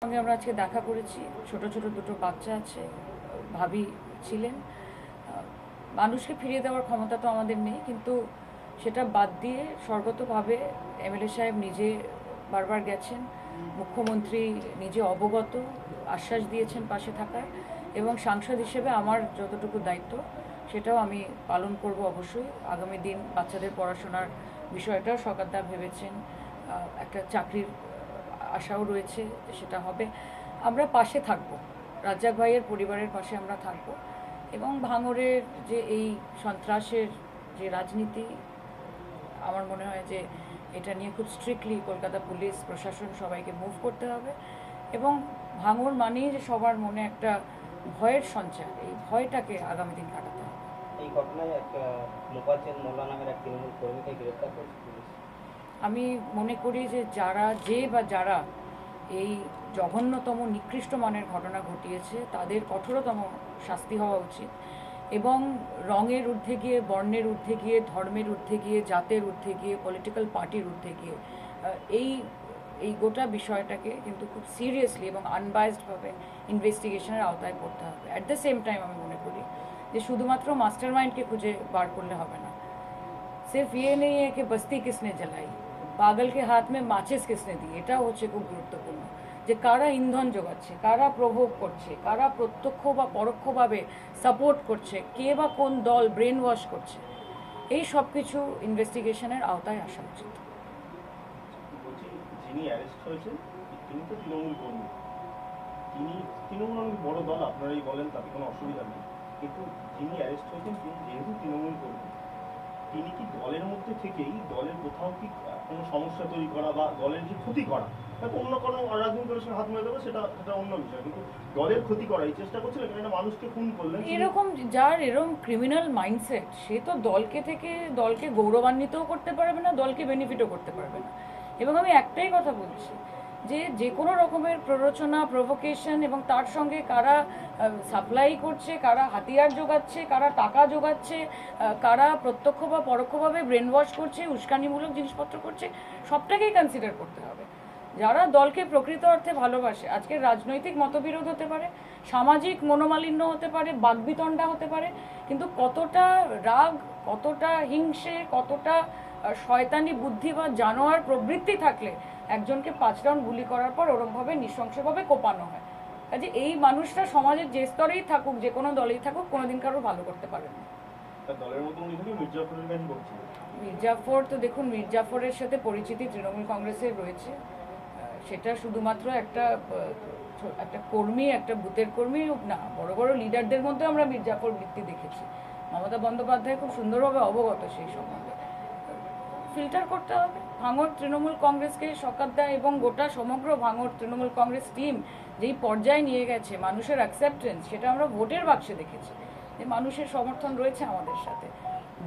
সঙ্গে আমরা আজকে দেখা করেছি। ছোট ছোট দুটো বাচ্চা আছে, ভাবি ছিলেন। মানুষকে ফিরিয়ে দেওয়ার ক্ষমতা তো আমাদের নেই, কিন্তু সেটা বাদ দিয়ে সর্বতভাবে এমএলএ সাহেব নিজে বারবার গেছেন, মুখ্যমন্ত্রী নিজে অবগত, আশ্বাস দিয়েছেন পাশে থাকার, এবং সাংসদ হিসেবে আমার যতটুকু দায়িত্ব সেটাও আমি পালন করব অবশ্যই। আগামী দিন বাচ্চাদের পড়াশোনার বিষয়টাও সরকারদা ভেবেছেন, একটা চাকরির আশাও রয়েছে, সেটা হবে। আমরা পাশে থাকব, রাজ্জাক ভাইয়ের পরিবারের পাশে আমরা থাকব, এবং ভাঙড়ের যে এই সন্ত্রাসের যে রাজনীতি, আমার মনে হয় যে এটা নিয়ে খুব স্ট্রিক্টলি কলকাতা পুলিশ প্রশাসন সবাইকে মুভ করতে হবে, এবং ভাঙড় মানেই যে সবার মনে একটা ভয়ের সঞ্চার, এই ভয়টাকে আগামী দিন কাটাতে হবে। এই ঘটনায় এক মোফাজ্জেল মোল্লা নামের এক তৃণমূল কর্মীকে গ্রেপ্তার করেছে পুলিশ। আমি মনে করি যে যারা এই জঘন্যতম নিকৃষ্ট মানের ঘটনা ঘটিয়েছে তাদের কঠোরতম শাস্তি হওয়া উচিত, এবং রঙের ঊর্ধ্বে গিয়ে, বর্ণের ঊর্ধ্বে গিয়ে, ধর্মের ঊর্ধ্বে গিয়ে, জাতের ঊর্ধ্বে গিয়ে, পলিটিক্যাল পার্টির ঊর্ধ্বে গিয়ে এই গোটা বিষয়টাকে কিন্তু খুব সিরিয়াসলি এবং আনবায়াসডভাবে ইনভেস্টিগেশনের আওতায় করতে হবে। অ্যাট দ্য সেম টাইম আমি মনে করি যে শুধুমাত্র মাস্টার মাইন্ডকে খুঁজে বার করলে হবে না। सिर्फ ये नहीं है कि बस्ती किसने जलाई, पागल के हाथ में माचिस किसने दी, এটাও হচ্ছে খুব গুরুত্বপূর্ণ, যে কারা ইন্ধন যোগাচ্ছে, কারা প্রভোগ করছে, কারা প্রত্যক্ষ বা পরোক্ষভাবে সাপোর্ট করছে, কে বা কোন দল ব্রেন ওয়াশ করছে, এই সব কিছু ইনভেস্টিগেশনের আওতায় আসা উচিত। যিনি অ্যারেস্ট হয়েছেন তিনি তো তৃণমূল কর্মী, তিনি তৃণমূল অনেক বড় দল, আপনারাই বলেন, তাতে কোনো অসুবিধা নেই, কিন্তু যিনি অ্যারেস্ট হয়েছেন তিনি যেহেতু তৃণমূল কর্মী, তিনি কি দলের মধ্যে থেকেই দলের কোথাও কি কোনো সমস্যা তৈরি করা বা দলের যে ক্ষতি করা, হয়তো অন্য কোনো রাজনৈতিক দলের সঙ্গে হাত মেরে দেবে, সেটা অন্য বিষয়, কিন্তু দলের ক্ষতি করা এই চেষ্টা করছিলেন, কেন মানুষকে খুন করলেন। এরকম যার এরকম ক্রিমিনাল মাইন্ডসেট, সে তো দলকে গৌরবান্বিতও করতে পারবে না, দলকে বেনিফিটও করতে পারবে না। এবং আমি একটাই কথা বলছি, যে কোনো রকমের প্ররোচনা, প্রভোকেশন, এবং তার সঙ্গে কারা সাপ্লাই করছে, কারা হাতিয়ার যোগাচ্ছে, কারা টাকা যোগাচ্ছে, কারা প্রত্যক্ষ বা পরোক্ষভাবে ব্রেন ওয়াশ করছে, উস্কানিমূলক জিনিসপত্র করছে, সবটাকেই কনসিডার করতে হবে। যারা দলকে প্রকৃত অর্থে ভালোবাসে, আজকের রাজনৈতিক মতবিরোধ হতে পারে, সামাজিক মনোমালিন্য হতে পারে, বাকবিতণ্ডা হতে পারে, কিন্তু কতটা রাগ, কতটা হিংসে, কতটা শয়তানি বুদ্ধি বা জানোয়ার প্রবৃত্তি থাকলে একজনকে 5 রাউন্ড গুলি করার পর ওরমভাবে নৃশংসভাবে কোপানো হয়। কাজে এই মানুষটা সমাজের যে স্তরেই থাকুক, যে কোনো দলেই থাকুক, কোনোদিন কারো ভালো করতে পারেন না। দলের মতো উনি কিন্তু মির্জাফরের কাছে করছিলেন। মির্জাফর তো দেখুন, মির্জাফরের সাথে পরিচিতি তৃণমূল কংগ্রেসের রয়েছে, সেটা শুধুমাত্র একটা কর্মী, একটা বুথের কর্মী না, বড় বড় লিডারদের মধ্যে আমরা মির্জাফর বৃত্তি দেখেছি। মমতা বন্দ্যোপাধ্যায় খুব সুন্দরভাবে অবগত সেই সম্বন্ধে। ফিল্টার করতে হবে ভাঙড় তৃণমূল কংগ্রেসকে, শকাতদা এবং গোটা সমগ্র ভাঙড় তৃণমূল কংগ্রেস টিম যেই পর্যায়ে নিয়ে গেছে, মানুষের অ্যাকসেপ্টেন্স, সেটা আমরা ভোটের বাক্সে দেখেছি, যে মানুষের সমর্থন রয়েছে আমাদের সাথে।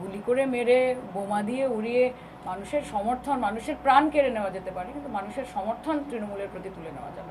গুলি করে মেরে, বোমা দিয়ে উড়িয়ে মানুষের সমর্থন, মানুষের প্রাণ কেড়ে নেওয়া যেতে পারে, কিন্তু মানুষের সমর্থন তৃণমূলের প্রতি তুলে নেওয়া যাবে।